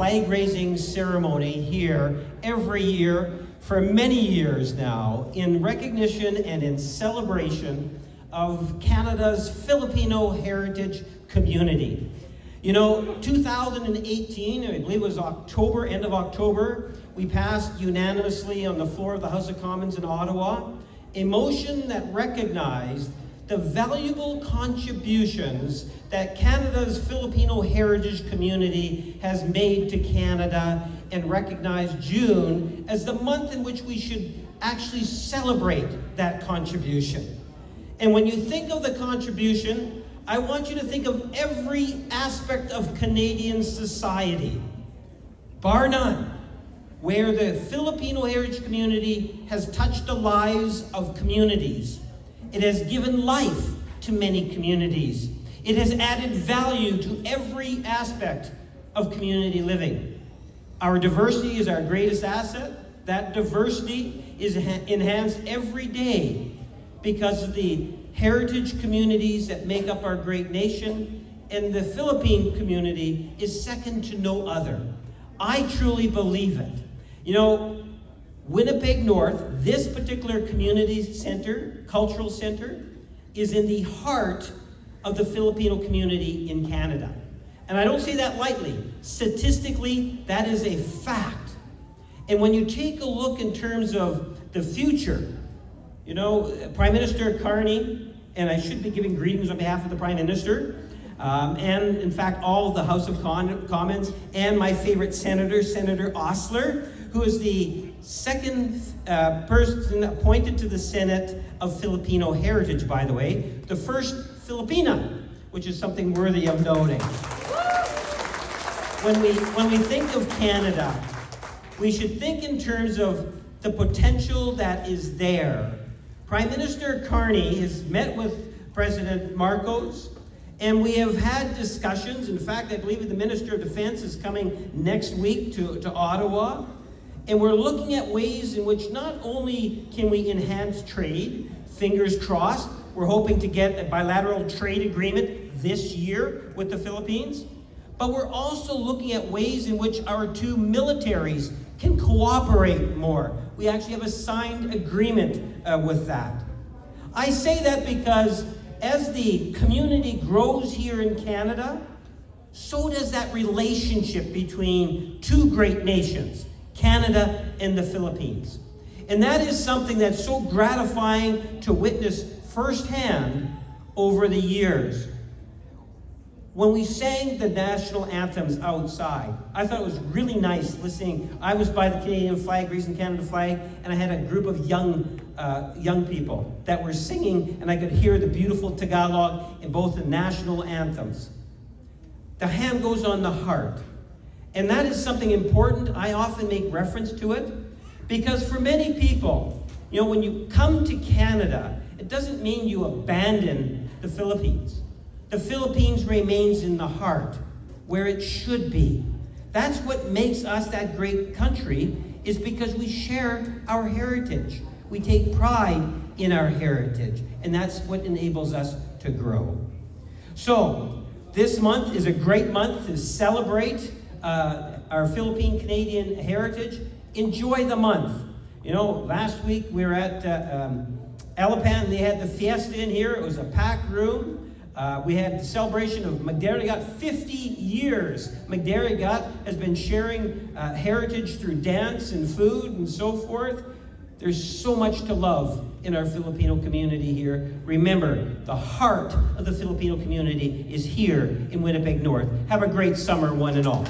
flag raising ceremony here every year for many years now in recognition and in celebration of Canada's Filipino heritage community. You know, 2018, I believe it was October, end of October, we passed unanimously on the floor of the House of Commons in Ottawa a motion that recognized the valuable contributions that Canada's Filipino heritage community has made to Canada and recognized June as the month in which we should actually celebrate that contribution. And when you think of the contribution, I want you to think of every aspect of Canadian society, bar none, where the Filipino heritage community has touched the lives of communities. It has given life to many communities. It has added value to every aspect of community living. Our diversity is our greatest asset. That diversity is enhanced every day because of the heritage communities that make up our great nation, and the Philippine community is second to no other. I truly believe it. You know, Winnipeg North, this particular community center, cultural center, is in the heart of the Filipino community in Canada. And I don't say that lightly. Statistically, that is a fact. And when you take a look in terms of the future, you know, Prime Minister Carney, and I should be giving greetings on behalf of the Prime Minister, and in fact all of the House of Commons, and my favorite senator, Senator Osler, who is the second person appointed to the Senate of Filipino heritage, by the way, the first Filipina, which is something worthy of noting. When we think of Canada, we should think in terms of the potential that is there. Prime Minister Carney has met with President Marcos, and we have had discussions. In fact, I believe the Minister of Defense is coming next week to Ottawa. And we're looking at ways in which not only can we enhance trade, fingers crossed, we're hoping to get a bilateral trade agreement this year with the Philippines, but we're also looking at ways in which our two militaries can cooperate more. We actually have a signed agreement with that. I say that because as the community grows here in Canada, so does that relationship between two great nations, Canada and the Philippines. And that is something that's so gratifying to witness firsthand over the years. When we sang the national anthems outside, I thought it was really nice listening. I was by the Canadian flag, raising Canada flag, and I had a group of young people that were singing, and I could hear the beautiful Tagalog in both the national anthems. The hand goes on the heart. And that is something important. I often make reference to it because for many people, you know, when you come to Canada, it doesn't mean you abandon the Philippines. The Philippines remains in the heart where it should be. That's what makes us that great country, is because we share our heritage. We take pride in our heritage, and that's what enables us to grow. So, this month is a great month to celebrate our Philippine Canadian heritage. Enjoy the month. You know, last week we were at Alapan, they had the fiesta in here. It was a packed room. We had the celebration of 𝐷𝐷𝐷𝐷 50 years. 𝐷𝐷𝐷𝐷 has been sharing heritage through dance and food and so forth. There's so much to love in our Filipino community here. Remember, the heart of the Filipino community is here in Winnipeg North. Have a great summer, one and all.